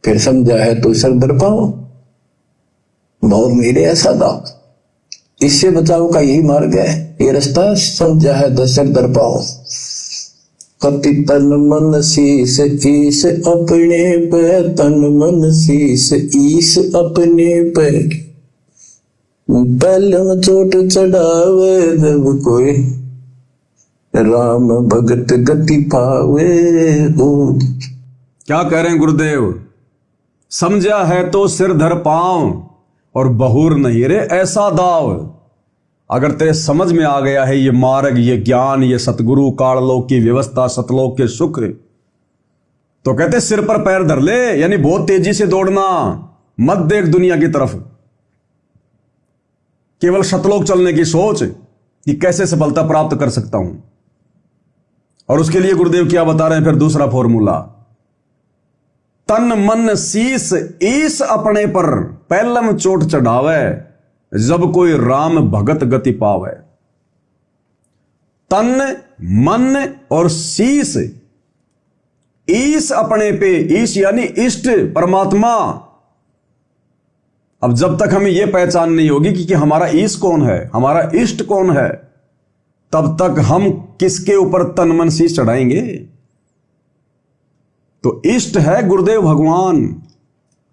फिर समझा है तो सिर दर पाओ, बहुत मेरे ऐसा दाव। इससे बचाव का यही मार्ग है, ये रास्ता। समझा है तो सिर दर पाओ। कति तन मन शीस ईस अपने पे, तन मन शीस ईस अपने पे। पहले चोट चढ़ावे जब कोई, राम भगत गति पावे हो। क्या कह रहे हैं गुरुदेव? समझा है तो सिर धर पांव और बहुर नहीं रे ऐसा दाव। अगर तेरे समझ में आ गया है ये मार्ग, ये ज्ञान, ये सतगुरु, काललोक की व्यवस्था, सतलोक के सुख, तो कहते सिर पर पैर धर ले, यानी बहुत तेजी से दौड़ना मत, देख दुनिया की तरफ, केवल सतलोक चलने की सोच कि कैसे सफलता प्राप्त कर सकता हूं। और उसके लिए गुरुदेव क्या बता रहे हैं फिर? दूसरा फॉर्मूला, तन मन शीस ईस अपने पर, पहलम चोट चढ़ावे जब कोई राम भगत गति पावे। तन मन और शीस, ईस अपने पे, ईश यानी इष्ट परमात्मा। अब जब तक हमें यह पहचान नहीं होगी कि हमारा ईश कौन है, हमारा इष्ट कौन है, तब तक हम किसके ऊपर तन मन शीश चढ़ाएंगे? तो इष्ट है गुरुदेव भगवान,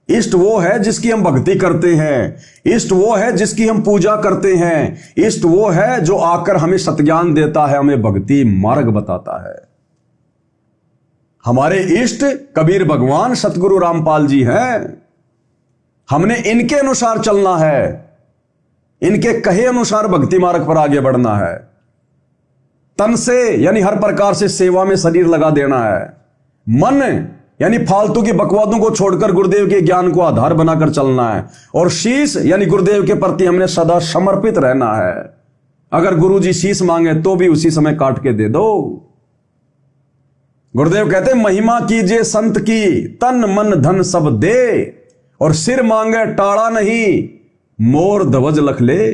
इष्ट वो है जिसकी हम भक्ति करते हैं, इष्ट वो है जिसकी हम पूजा करते हैं, इष्ट वो है जो आकर हमें सत्ज्ञान देता है, हमें भक्ति मार्ग बताता है। हमारे इष्ट कबीर भगवान सतगुरु रामपाल जी हैं। हमने इनके अनुसार चलना है, इनके कहे अनुसार भक्ति मार्ग पर आगे बढ़ना है। तन से यानी हर प्रकार से सेवा में शरीर लगा देना है। मन यानी फालतू की बकवादों को छोड़कर गुरुदेव के ज्ञान को आधार बनाकर चलना है। और शीश यानी गुरुदेव के प्रति हमने सदा समर्पित रहना है। अगर गुरुजी शीश मांगे तो भी उसी समय काट के दे दो। गुरुदेव कहते महिमा कीजिए संत की, तन मन धन सब दे, और सिर मांगे टाड़ा नहीं, मोर ध्वज लख ले।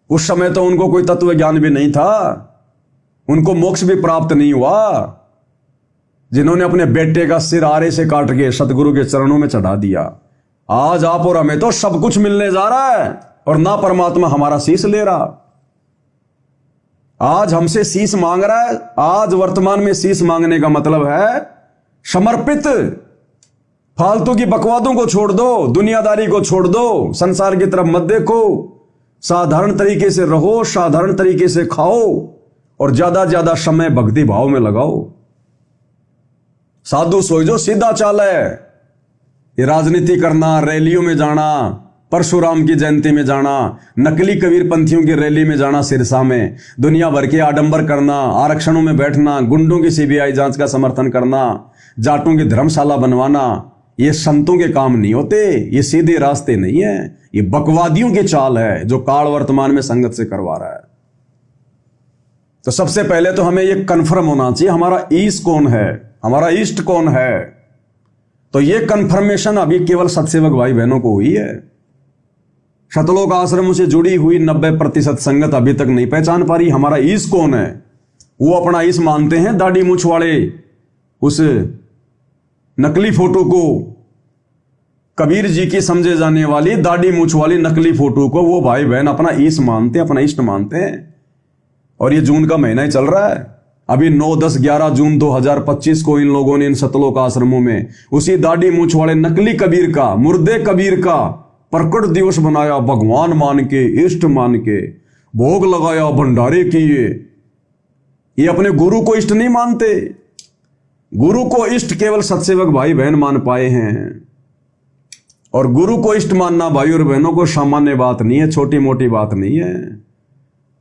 उस समय तो उनको कोई तत्व ज्ञान भी नहीं था, उनको मोक्ष भी प्राप्त नहीं हुआ, जिन्होंने अपने बेटे का सिर आरे से काट के सतगुरु के चरणों में चढ़ा दिया। आज आप और हमें तो सब कुछ मिलने जा रहा है और ना परमात्मा हमारा शीश ले रहा। आज हमसे शीश मांग रहा है। आज वर्तमान में शीश मांगने का मतलब है समर्पित। फालतू की बकवादों को छोड़ दो, दुनियादारी को छोड़ दो, संसार की तरफ मत देखो, साधारण तरीके से रहो, साधारण तरीके से खाओ और ज्यादा समय भक्ति भाव में लगाओ। साधु सोई जो सीधा चाल है। ये राजनीति करना, रैलियों में जाना, परशुराम की जयंती में जाना, नकली कबीर पंथियों की रैली में जाना सिरसा में, दुनिया भर के आडंबर करना, आरक्षणों में बैठना, गुंडों की सीबीआई जांच का समर्थन करना, जाटों की धर्मशाला बनवाना, ये संतों के काम नहीं होते, ये सीधे रास्ते नहीं है, ये बकवादियों की चाल है जो काल वर्तमान में संगत से करवा रहा है। तो सबसे पहले तो हमें यह कन्फर्म होना चाहिए हमारा ईश कौन है, हमारा इष्ट कौन है। तो यह कन्फर्मेशन अभी केवल सत्सेवक भाई बहनों को हुई है। शतलोक आश्रम से जुड़ी हुई 90% संगत अभी तक नहीं पहचान पा रही हमारा ईश कौन है। वो अपना ईश मानते हैं दाढ़ी मूछ वाले उस नकली फोटो को, कबीर जी की समझे जाने वाली दाढ़ी मूछ वाली नकली फोटो को वो भाई बहन अपना ईश मानते हैं, अपना इष्ट मानते हैं। और ये जून का महीना ही चल रहा है। अभी 9, 10, 11 जून 2025 को इन लोगों ने इन सतलोक आश्रमों में उसी दाढ़ी मूछ वाले नकली कबीर का, मुर्दे कबीर का प्रकट दिवस बनाया, भगवान मान के, इष्ट मान के, भोग लगाया, भंडारे किए। ये अपने गुरु को इष्ट नहीं मानते। गुरु को इष्ट केवल सत्सेवक भाई बहन मान पाए हैं। और गुरु को इष्ट मानना भाई और बहनों को सामान्य बात नहीं है, छोटी मोटी बात नहीं है।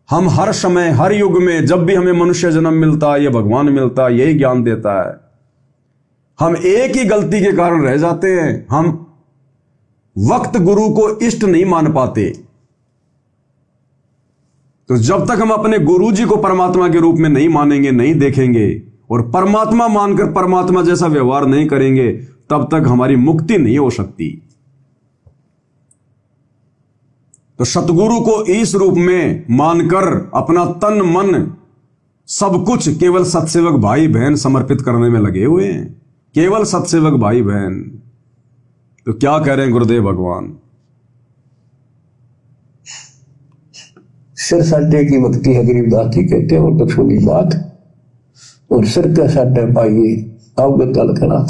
हम हर समय, हर युग में, जब भी हमें मनुष्य जन्म मिलता है या भगवान मिलता है, यही ज्ञान देता है। हम एक ही गलती के कारण रह जाते हैं, हम वक्त गुरु को इष्ट नहीं मान पाते। तो जब तक हम अपने गुरु जी को परमात्मा के रूप में नहीं मानेंगे, नहीं देखेंगे और परमात्मा मानकर परमात्मा जैसा व्यवहार नहीं करेंगे, तब तक हमारी मुक्ति नहीं हो सकती। तो सतगुरु को इस रूप में मानकर अपना तन मन सब कुछ केवल सत्सेवक भाई बहन समर्पित करने में लगे हुए हैं। केवल सत्सेवक भाई बहन। तो क्या कह रहे हैं गुरुदेव भगवान? सिर साटे की भक्ति है गरीबदास जी कहते हैं, वो तो छोटी बात। और सिर के साटे पाइए अब गल करा,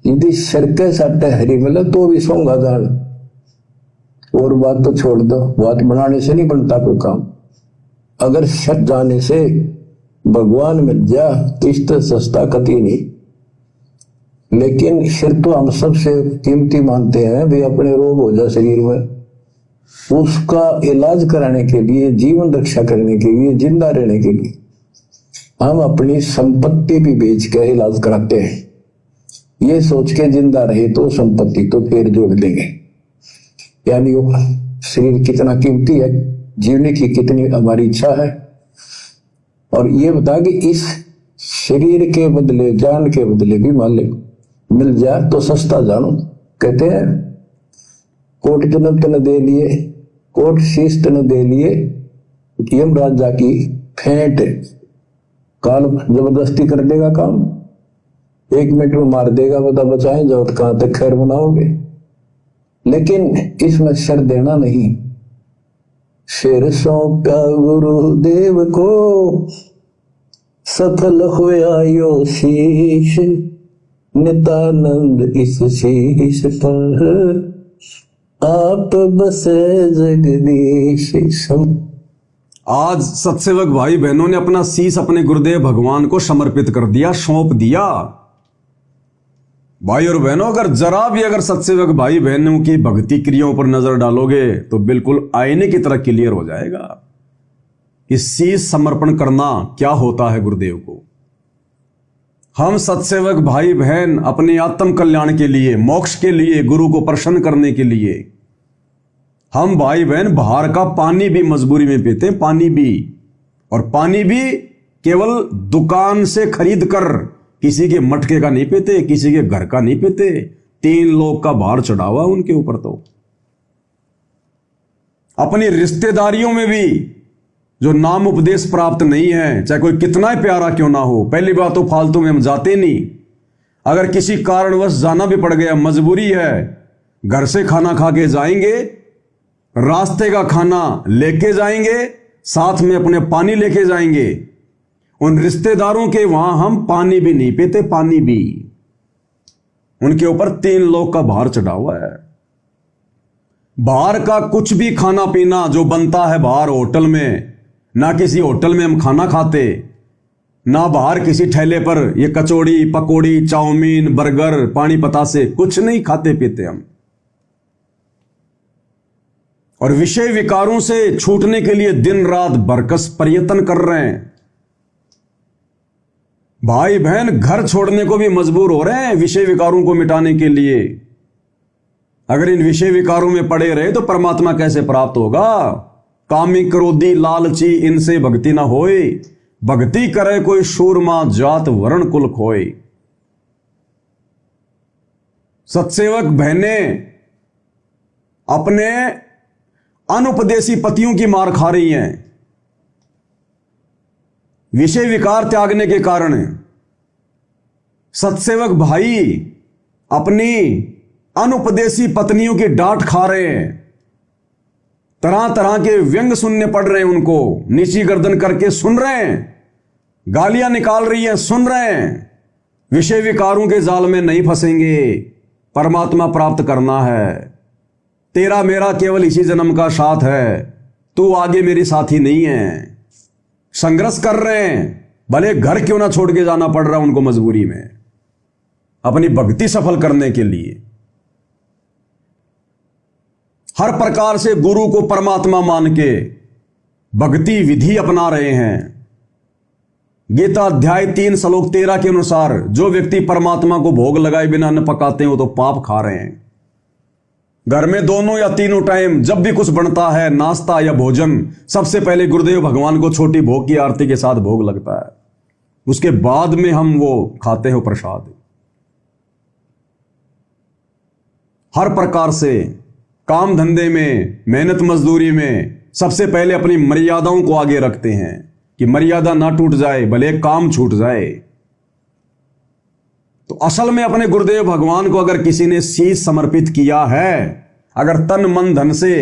यदि सिर के साटे हरी मिले तो भी सोंगा जान। और बात तो छोड़ दो, बात बनाने से नहीं बनता कोई काम। अगर शक जाने से भगवान मिल जा तो इससे सस्ता कति नहीं। लेकिन सिर तो हम सबसे कीमती मानते हैं भी, अपने रोग हो जाए शरीर में उसका इलाज कराने के लिए, जीवन रक्षा करने के लिए, जिंदा रहने के लिए हम अपनी संपत्ति भी बेच के इलाज कराते हैं। ये सोच के जिंदा रहे तो संपत्ति तो फिर जोड़ देंगे। यानी वो शरीर कितना कीमती है, जीने की कितनी हमारी इच्छा है। और ये बता कि इस शरीर के बदले, जान के बदले भी मालिक मिल जाए तो सस्ता जानो। कहते हैं कोट जन्म तन दे लिए, कोट शीश तन दे लिए, यम राजा की फेंट। काल जबरदस्ती कर देगा काम, 1 मिनट में मार देगा, बता बचाएं जाओ तो कहां तक खैर बनाओगे। लेकिन इसमें सिर देना नहीं। सिर सौंपा गुरुदेव को, सफल होया यो शीश, नितानंद इस शीश पर आप बसे जगदीश। आज सत्सेवक भाई बहनों ने अपना शीश अपने गुरुदेव भगवान को समर्पित कर दिया, सौंप दिया। भाई और बहनों, अगर जरा भी अगर सत्सेवक भाई बहनों की भक्ति क्रियाओं पर नजर डालोगे तो बिल्कुल आईने की तरह क्लियर हो जाएगा कि शीश समर्पण करना क्या होता है गुरुदेव को। हम सत्सेवक भाई बहन अपने आत्म कल्याण के लिए, मोक्ष के लिए, गुरु को प्रसन्न करने के लिए हम भाई बहन बाहर का पानी भी मजबूरी में पीते हैं, पानी भी। और पानी भी केवल दुकान से खरीद कर, किसी के मटके का नहीं पीते, किसी के घर का नहीं पीते। 3 लोग का भार चढ़ा हुआ उनके ऊपर। तो अपनी रिश्तेदारियों में भी जो नाम उपदेश प्राप्त नहीं है, चाहे कोई कितना ही प्यारा क्यों ना हो, पहली बात तो फालतू में हम जाते नहीं। अगर किसी कारणवश जाना भी पड़ गया, मजबूरी है, घर से खाना खा के जाएंगे, रास्ते का खाना लेके जाएंगे, साथ में अपने पानी लेके जाएंगे। उन रिश्तेदारों के वहां हम पानी भी नहीं पीते, पानी भी। उनके ऊपर 3 लोग का भार चढ़ा हुआ है। बाहर का कुछ भी खाना पीना जो बनता है बाहर होटल में, ना किसी होटल में हम खाना खाते, ना बाहर किसी ठेले पर ये कचौड़ी, पकौड़ी, चाउमीन, बर्गर, पानी पतासे कुछ नहीं खाते पीते हम। और विषय विकारों से छूटने के लिए दिन रात बरकस प्रयत्न कर रहे हैं। भाई बहन घर छोड़ने को भी मजबूर हो रहे हैं विषय विकारों को मिटाने के लिए। अगर इन विषय विकारों में पड़े रहे तो परमात्मा कैसे प्राप्त होगा? कामी क्रोधी लालची इनसे भक्ति ना होए, भक्ति करे कोई शूरमा जात वर्ण कुल खोए। सत्सेवक बहनें अपने अनुपदेशी पतियों की मार खा रही हैं विषय विकार त्यागने के कारण। सत्सेवक भाई अपनी अनुपदेशी पत्नियों की डांट खा रहे हैं, तरह तरह के व्यंग सुनने पड़ रहे हैं, उनको नीची गर्दन करके सुन रहे हैं, गालियां निकाल रही हैं, सुन रहे हैं। विषय विकारों के जाल में नहीं फंसेंगे, परमात्मा प्राप्त करना है। तेरा मेरा केवल इसी जन्म का साथ है, तू आगे मेरी साथी नहीं है। संघर्ष कर रहे हैं, भले घर क्यों ना छोड़ के जाना पड़ रहा उनको मजबूरी में, अपनी भक्ति सफल करने के लिए। हर प्रकार से गुरु को परमात्मा मान के भक्ति विधि अपना रहे हैं। गीता अध्याय 3 श्लोक 13 के अनुसार जो व्यक्ति परमात्मा को भोग लगाए बिना अन्न पकाते हैं वो तो पाप खा रहे हैं। घर में दोनों या तीनों टाइम जब भी कुछ बनता है, नाश्ता या भोजन, सबसे पहले गुरुदेव भगवान को छोटी भोग की आरती के साथ भोग लगता है, उसके बाद में हम वो खाते हो प्रसाद। हर प्रकार से काम धंधे में, मेहनत मजदूरी में सबसे पहले अपनी मर्यादाओं को आगे रखते हैं कि मर्यादा ना टूट जाए, भले काम छूट जाए। तो असल में अपने गुरुदेव भगवान को अगर किसी ने शीश समर्पित किया है, अगर तन मन धन से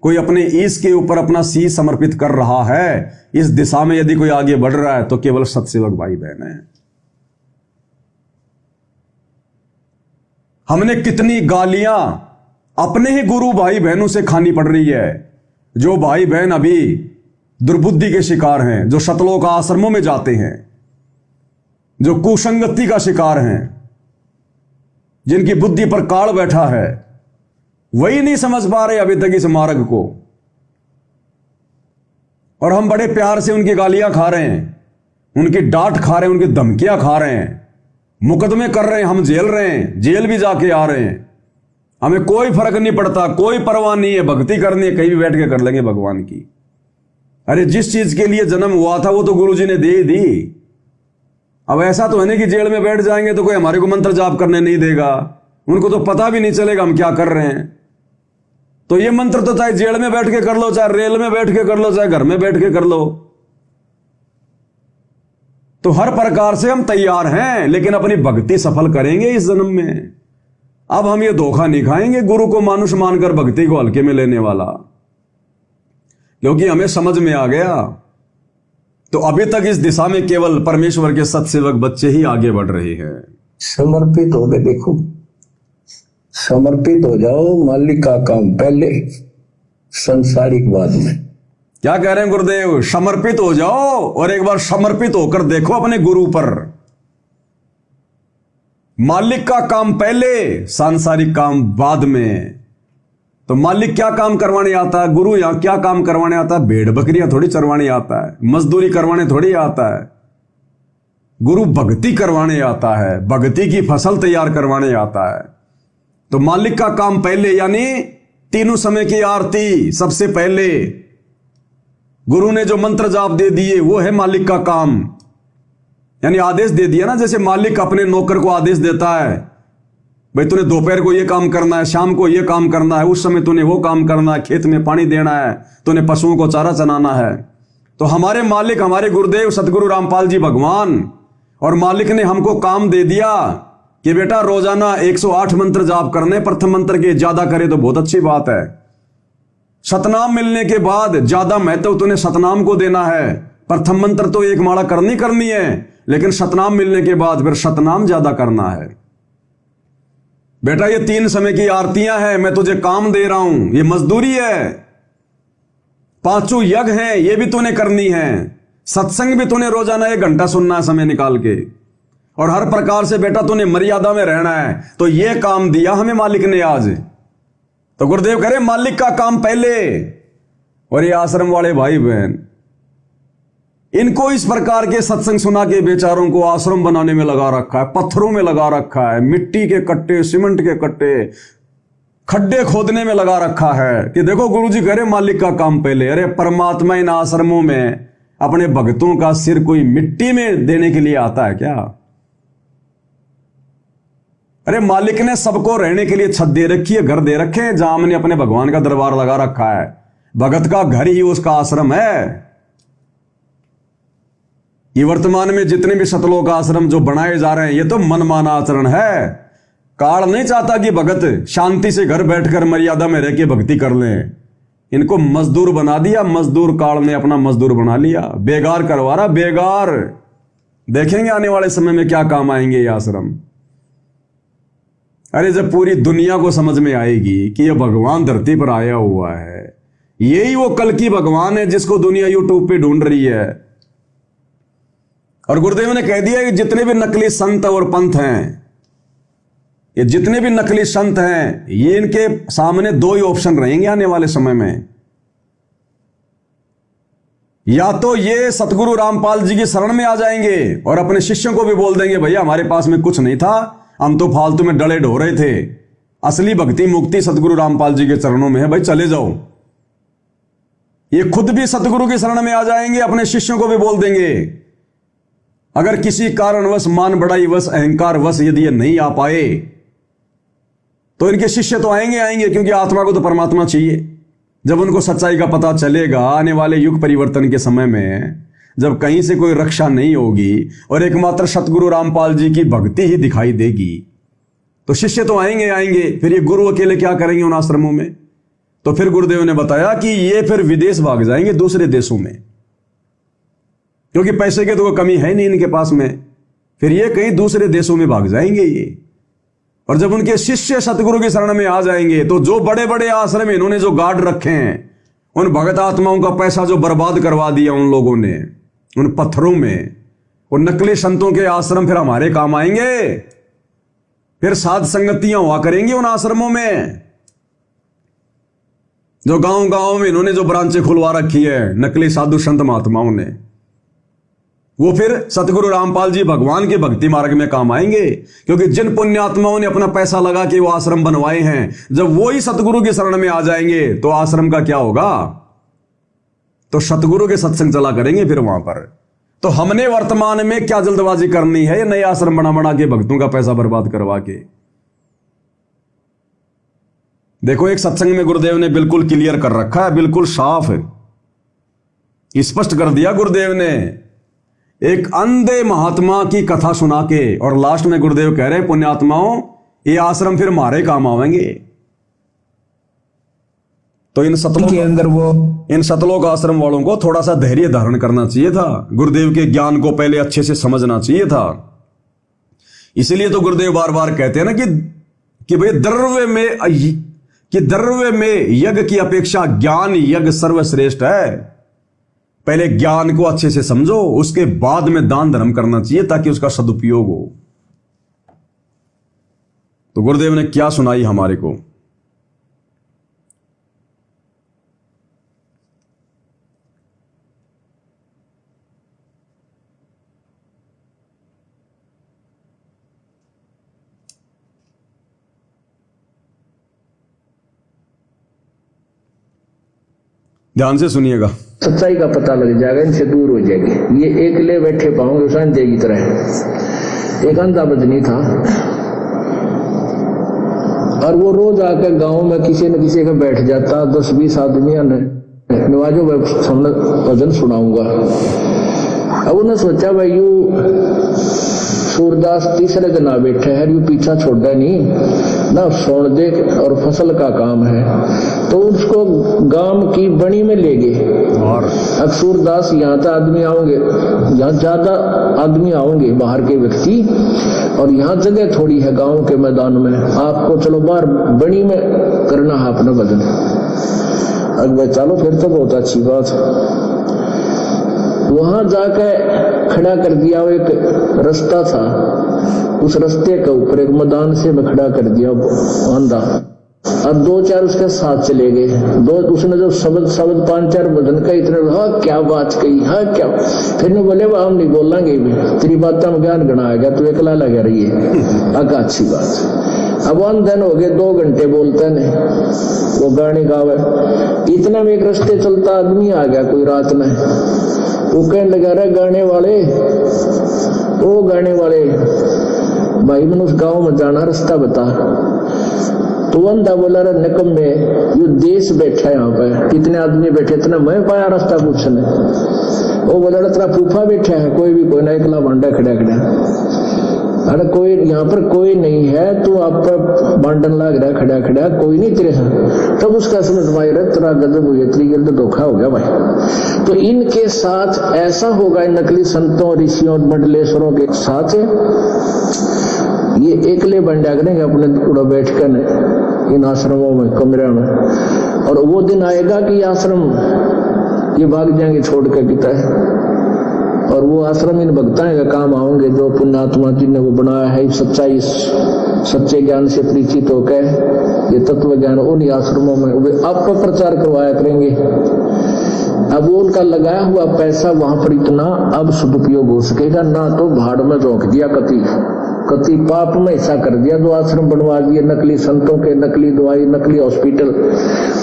कोई अपने ईश के ऊपर अपना शीश समर्पित कर रहा है, इस दिशा में यदि कोई आगे बढ़ रहा है, तो केवल सत्सेवक भाई बहन है। हमने कितनी गालियां अपने ही गुरु भाई बहनों से खानी पड़ रही है। जो भाई बहन अभी दुर्बुद्धि के शिकार हैं, जो शतलोक आश्रमों में जाते हैं, जो कुसंगति का शिकार हैं, जिनकी बुद्धि पर काल बैठा है, वही नहीं समझ पा रहे अभी तक इस मार्ग को। और हम बड़े प्यार से उनकी गालियां खा रहे हैं, उनकी डांट खा रहे हैं, उनकी धमकियां खा रहे हैं, मुकदमे कर रहे हैं, हम झेल रहे हैं, जेल भी जाके आ रहे हैं। हमें कोई फर्क नहीं पड़ता, कोई परवाह नहीं है, भक्ति करनी है, कहीं भी बैठ के कर लेंगे भगवान की। अरे जिस चीज के लिए जन्म हुआ था वो तो गुरुजी ने दे ही दी। अब ऐसा तो है नहीं कि जेल में बैठ जाएंगे तो कोई हमारे को मंत्र जाप करने नहीं देगा, उनको तो पता भी नहीं चलेगा हम क्या कर रहे हैं। तो ये मंत्र तो चाहे जेल में बैठ के कर लो, चाहे रेल में बैठ के कर लो, चाहे घर में बैठ के कर लो, तो हर प्रकार से हम तैयार हैं, लेकिन अपनी भक्ति सफल करेंगे इस जन्म में। अब हम ये धोखा नहीं खाएंगे गुरु को मानुष मानकर भक्ति को हल्के में लेने वाला, क्योंकि हमें समझ में आ गया। तो अभी तक इस दिशा में केवल परमेश्वर के सत्सेवक बच्चे ही आगे बढ़ रहे हैं। समर्पित हो गए, देखो समर्पित हो जाओ, मालिक का काम पहले, संसारिक बाद में। क्या कह रहे हैं गुरुदेव? समर्पित हो जाओ और एक बार समर्पित होकर देखो अपने गुरु पर। मालिक का काम पहले, सांसारिक काम बाद में। तो मालिक क्या काम करवाने आता है, गुरु यहां क्या काम करवाने आता है? भेड़ बकरियां थोड़ी चरवाने आता है, मजदूरी करवाने थोड़ी आता है। गुरु भक्ति करवाने आता है, भक्ति की फसल तैयार करवाने आता है। तो मालिक का काम पहले, यानी तीनों समय की आरती सबसे पहले। गुरु ने जो मंत्र जाप दे दिए वो है मालिक का काम, यानी आदेश दे दिया ना, जैसे मालिक अपने नौकर को आदेश देता है, भाई तूने दोपहर को ये काम करना है, शाम को ये काम करना है, उस समय तूने वो काम करना है, खेत में पानी देना है, तूने पशुओं को चारा चलाना है। तो हमारे मालिक, हमारे गुरुदेव सतगुरु रामपाल जी भगवान और मालिक ने हमको काम दे दिया कि बेटा रोजाना 108 मंत्र जाप करने, प्रथम मंत्र के ज्यादा करे तो बहुत अच्छी बात है। सतनाम मिलने के बाद ज्यादा महत्व तूने सतनाम को देना है। प्रथम मंत्र तो एक माला करनी है, लेकिन सतनाम मिलने के बाद फिर सतनाम ज्यादा करना है। बेटा ये 3 समय की आरतियां हैं, मैं तुझे काम दे रहा हूं, ये मजदूरी है। 5 यज्ञ हैं, ये भी तूने करनी है। सत्संग भी तूने रोजाना 1 घंटा सुनना है समय निकाल के, और हर प्रकार से बेटा तूने मर्यादा में रहना है। तो ये काम दिया हमें मालिक ने आज। तो गुरुदेव कह रहे मालिक का काम पहले। और ये आश्रम वाले भाई बहन, इनको इस प्रकार के सत्संग सुना के बेचारों को आश्रम बनाने में लगा रखा है, पत्थरों में लगा रखा है, मिट्टी के कट्टे, सीमेंट के कट्टे, खड्डे खोदने में लगा रखा है कि देखो गुरुजी कह रहे मालिक का काम पहले। अरे परमात्मा इन आश्रमों में अपने भक्तों का सिर कोई मिट्टी में देने के लिए आता है क्या? अरे मालिक ने सबको रहने के लिए छत दे रखी है, घर दे रखे हैं, जहां हमने अपने भगवान का दरबार लगा रखा है। भगत का घर ही उसका आश्रम है। ये वर्तमान में जितने भी सतलोक आश्रम जो बनाए जा रहे हैं, ये तो मनमाना आचरण है। काल नहीं चाहता कि भगत शांति से घर बैठकर मर्यादा में रह के भक्ति कर लें। इनको मजदूर बना दिया, मजदूर काल ने अपना मजदूर बना लिया, बेगार करवा रहा, बेगार। देखेंगे आने वाले समय में क्या काम आएंगे ये आश्रम। अरे जब पूरी दुनिया को समझ में आएगी कि यह भगवान धरती पर आया हुआ है, यही वो कल की भगवान है जिसको दुनिया यूट्यूब पे ढूंढ रही है। और गुरुदेव ने कह दिया कि जितने भी नकली संत और पंथ हैं, ये जितने भी नकली संत हैं, ये इनके सामने 2 ही ऑप्शन रहेंगे आने वाले समय में। या तो ये सतगुरु रामपाल जी की शरण में आ जाएंगे और अपने शिष्यों को भी बोल देंगे भैया हमारे पास में कुछ नहीं था, हम तो फालतू में डले ढो रहे थे, असली भक्ति मुक्ति सतगुरु रामपाल जी के चरणों में है, भाई चले जाओ। ये खुद भी सतगुरु की शरण में आ जाएंगे, अपने शिष्यों को भी बोल देंगे। अगर किसी कारणवश, मान बढ़ाई वश, अहंकार वश यदि ये नहीं आ पाए तो इनके शिष्य तो आएंगे, क्योंकि आत्मा को तो परमात्मा चाहिए। जब उनको सच्चाई का पता चलेगा आने वाले युग परिवर्तन के समय में, जब कहीं से कोई रक्षा नहीं होगी और एकमात्र सतगुरु रामपाल जी की भक्ति ही दिखाई देगी, तो शिष्य तो आएंगे आएंगे, फिर ये गुरु अकेले क्या करेंगे उन आश्रमों में? तो फिर गुरुदेव ने बताया कि ये फिर विदेश भाग जाएंगे, दूसरे देशों में, क्योंकि पैसे की तो कोई कमी है नहीं इनके पास में। फिर ये कहीं दूसरे देशों में भाग जाएंगे ये। और जब उनके शिष्य सतगुरु की शरण में आ जाएंगे तो जो बड़े बड़े आश्रम इन्होंने जो गार्ड रखे हैं, उन भगत आत्माओं का पैसा जो बर्बाद करवा दिया उन लोगों ने उन पत्थरों में, उन नकली संतों के आश्रम फिर हमारे काम आएंगे। फिर साध संगतियां हुआ करेंगी उन आश्रमों में। जो गांव गांव में इन्होंने जो ब्रांचें खुलवा रखी है नकली साधु संत महात्माओं ने, वो फिर सतगुरु रामपाल जी भगवान के भक्ति मार्ग में काम आएंगे। क्योंकि जिन पुण्यात्माओं ने अपना पैसा लगा के वो आश्रम बनवाए हैं, जब वो ही सतगुरु की शरण में आ जाएंगे तो आश्रम का क्या होगा? तो सतगुरु के सत्संग चला करेंगे फिर वहां पर। तो हमने वर्तमान में क्या जल्दबाजी करनी है? ये नए आश्रम बना बना के भक्तों का पैसा बर्बाद करवा के। देखो, एक सत्संग में गुरुदेव ने बिल्कुल क्लियर कर रखा है, बिल्कुल साफ है, स्पष्ट कर दिया गुरुदेव ने। एक अंधे महात्मा की कथा सुना के और लास्ट में गुरुदेव कह रहे हैं, पुण्यात्माओं ये आश्रम फिर हमारे काम आवेंगे। तो इन सतलोक आश्रम वालों को थोड़ा सा धैर्य धारण करना चाहिए था, गुरुदेव के ज्ञान को पहले अच्छे से समझना चाहिए था। इसीलिए तो गुरुदेव बार बार कहते हैं ना कि भाई द्रव्य में यज्ञ की अपेक्षा ज्ञान यज्ञ सर्वश्रेष्ठ है। पहले ज्ञान को अच्छे से समझो, उसके बाद में दान धर्म करना चाहिए ताकि उसका सदुपयोग हो। तो गुरुदेव ने क्या सुनाई हमारे को? ध्यान से सुनिएगा। सच्चाई का पता लग जाएगा, इनसे दूर हो जाएगी। ये एकले बैठे पाओगे संजय की तरह। एक अंधा बजनी था और वो रोज आकर गांव में किसी न किसी का बैठ जाता, 10-20 आदमियों ने नवाजो भजन सुनाऊंगा। अब उन्हें सोचा भाई यू सूरदास तीसरे दिन आ बैठे है, यू पीछा छोड़ा नहीं ना, सोन देख और फसल का काम है। तो उसको गांव की बनी में ले गए और अब सूरदास यहाँ तो आदमी आओगे, यहाँ ज्यादा आदमी आओगे बाहर के व्यक्ति, और यहाँ जगह थोड़ी है गांव के मैदान में, आपको चलो बाहर बनी में करना है अपना भजन। अब चलो फिर तो बहुत अच्छी बात। वहां जाकर खड़ा कर दिया, वो एक रास्ता था, उस रास्ते के ऊपर एक मैदान से में खड़ा कर दिया अंधा, और 2-4 उसके साथ चले गए। उसने जब शब्द 5-4 भजन का इतने, हाँ क्या बात कही, हाँ क्या, फिर ने बोले हम नहीं बोलेंगे भी, तेरी बात में ज्ञान गणाएगा, तू एकला लगा रही है। अका अच्छी बात। अब दिन हो गए, 2 घंटे बोलते ने, वो गाने गावे। इतना में एक रास्ते चलता आदमी आ गया कोई रात में, वो कहने लगा रहा गाने वाले, ओ गाने वाले भाई मैंने उस गांव में जाना, रास्ता बता। तो अंधा बोला रहा निकम में यू देश बैठा यहाँ पे, कितने आदमी बैठे, इतना मैं पाया रास्ता पूछने। वो बोला तेरा फूफा बैठा है, कोई भी कोई ना, एकला भांडा खड़ा खड़ा। अरे कोई यहाँ पर कोई नहीं है, तू आप पर बांटन लग रहा खड़ा खड़ा, कोई नहीं तेरे साथ। तब उसका समझ भाई रहा तेरा गजब हुई, इतनी जल्द धोखा हो गया भाई। तो इनके साथ ऐसा होगा, इन नकली संतों ऋषियों और मंडलेश्वरों के साथ ये एकले बंडा करेंगे अपने उड़ा बैठ कर इन आश्रमों में, कमरे में। और वो दिन आएगा कि आश्रम ये भाग जाएंगे छोड़ कर किता है, और वो आश्रम इन भक्ताएं का काम आएंगे जो पुण्यात्मा जी ने वो बनाया है। सच्चाई सच्चे ज्ञान से परिचित होकर ये तत्व ज्ञान उन आश्रमों में वे आपका प्रचार करवाया करेंगे। अब वो उनका लगाया हुआ पैसा वहां पर इतना अब सदुपयोग हो सकेगा ना, तो भाड़ में झोंक दिया, कति पाप में हिस्सा कर दिया, जो आश्रम बनवा दिए नकली संतों के, नकली दवाई, नकली हॉस्पिटल,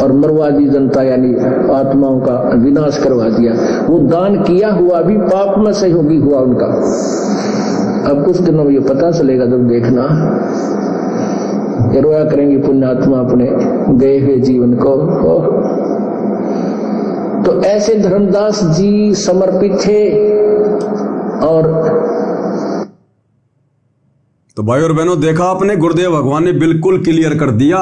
और मरवा दी जनता, यानी आत्माओं का विनाश करवा दिया। वो दान किया हुआ भी पाप में सहयोगी हुआ उनका। अब कुछ दिनों में ये पता चलेगा, जब देखना ये रोया करेंगे पुण्यात्मा अपने गए हुए जीवन को। तो ऐसे धर्मदास जी समर्पित थे। और तो भाई और बहनों, देखा आपने, गुरुदेव भगवान ने बिल्कुल क्लियर कर दिया।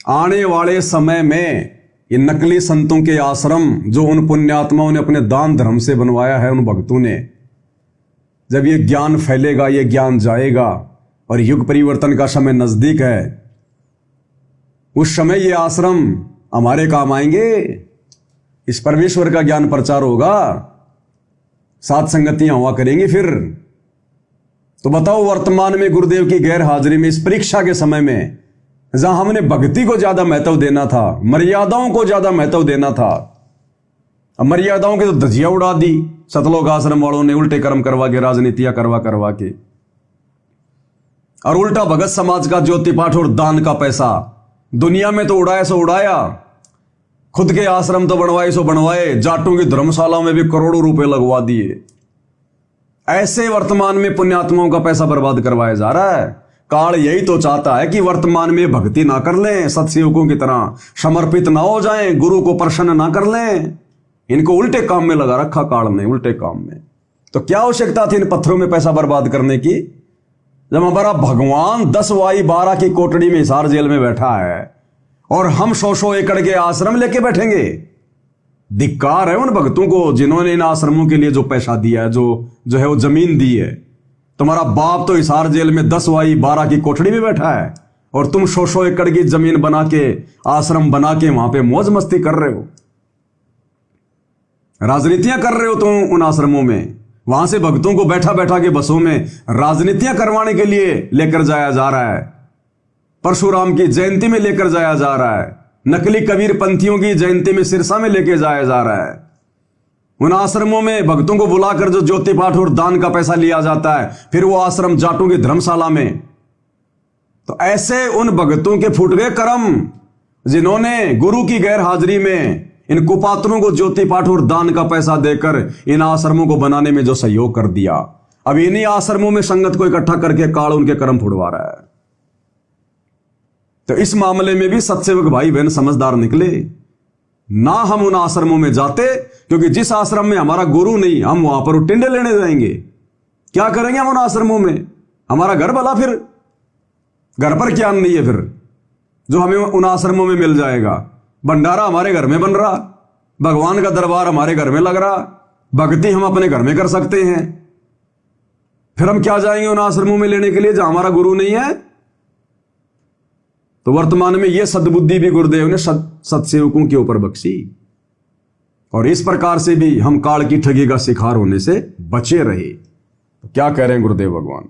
आने वाले समय में ये नकली संतों के आश्रम जो उन पुण्यात्माओं ने अपने दान धर्म से बनवाया है, उन भक्तों ने, जब ये ज्ञान फैलेगा, ये ज्ञान जाएगा और युग परिवर्तन का समय नजदीक है, उस समय ये आश्रम हमारे काम आएंगे। इस परमेश्वर का ज्ञान प्रचार होगा, सात संगतियां हुआ करेंगी। फिर तो बताओ, वर्तमान में गुरुदेव की गैर हाजिरी में, इस परीक्षा के समय में, जहां हमने भक्ति को ज्यादा महत्व देना था, मर्यादाओं को ज्यादा महत्व देना था, अब मर्यादाओं की तो धजिया उड़ा दी सतलोक आश्रम वालों ने, उल्टे कर्म करवा के, राजनीतियां करवा के, और उल्टा भगत समाज का ज्योति पाठ और दान का पैसा दुनिया में तो उड़ाया सो उड़ाया, खुद के आश्रम तो बनवाए सो बनवाए, जाटों की धर्मशालाओं में भी करोड़ों रुपए लगवा दिए। ऐसे वर्तमान में पुण्यात्माओं का पैसा बर्बाद करवाया जा रहा है। काल यही तो चाहता है कि वर्तमान में भक्ति ना कर लें, सत्सेवकों की तरह समर्पित ना हो जाएं, गुरु को प्रसन्न ना कर लें। इनको उल्टे काम में लगा रखा काल ने, उल्टे काम में। तो क्या आवश्यकता थी इन पत्थरों में पैसा बर्बाद करने की, जब हमारा भगवान 10/12 की कोठड़ी में हिसार जेल में बैठा है और हम 100 एकड़ के आश्रम लेके बैठेंगे। धिक्कार है उन भक्तों को जिन्होंने इन आश्रमों के लिए जो पैसा दिया है, जो है वो जमीन दी है। तुम्हारा बाप तो हिसार जेल में 10/12 की कोठड़ी में बैठा है और तुम 100 एकड़ की जमीन बना के, आश्रम बना के वहां पे मौज मस्ती कर रहे हो, राजनीतियां कर रहे हो तुम उन आश्रमों में। वहां से भक्तों को बैठा बैठा के बसों में राजनीतियां करवाने के लिए लेकर जाया जा रहा है, परशुराम की जयंती में लेकर जाया जा रहा है, नकली कबीर पंथियों की जयंती में सिरसा में लेके जाया जा रहा है। उन आश्रमों में भक्तों को बुलाकर जो ज्योति पाठ और दान का पैसा लिया जाता है, फिर वो आश्रम जाटों की धर्मशाला में। तो ऐसे उन भक्तों के फूट गए कर्म जिन्होंने गुरु की गैर हाजिरी में इन कुपात्रों को ज्योति पाठ और दान का पैसा देकर इन आश्रमों को बनाने में जो सहयोग कर दिया। अब इन्हीं आश्रमों में संगत को इकट्ठा करके काल उनके कर्म फुड़वा रहा है। तो इस मामले में भी सत्सेवक भाई बहन समझदार निकले ना। हम उन आश्रमों में जाते, क्योंकि जिस आश्रम में हमारा गुरु नहीं, हम वहां पर टिंडे लेने जाएंगे। क्या करेंगे हम उन आश्रमों में? हमारा घर भला, फिर घर पर क्या नहीं है फिर जो हमें उन आश्रमों में मिल जाएगा। भंडारा हमारे घर में बन रहा, भगवान का दरबार हमारे घर में लग रहा, भक्ति हम अपने घर में कर सकते हैं। फिर हम क्या जाएंगे उन आश्रमों में लेने के लिए जहां हमारा गुरु नहीं है? तो वर्तमान में यह सद्बुद्धि भी गुरुदेव ने सत्सेवकों के ऊपर बख्शी, और इस प्रकार से भी हम काल की ठगी का शिकार होने से बचे रहे। तो क्या कह रहे हैं गुरुदेव भगवान?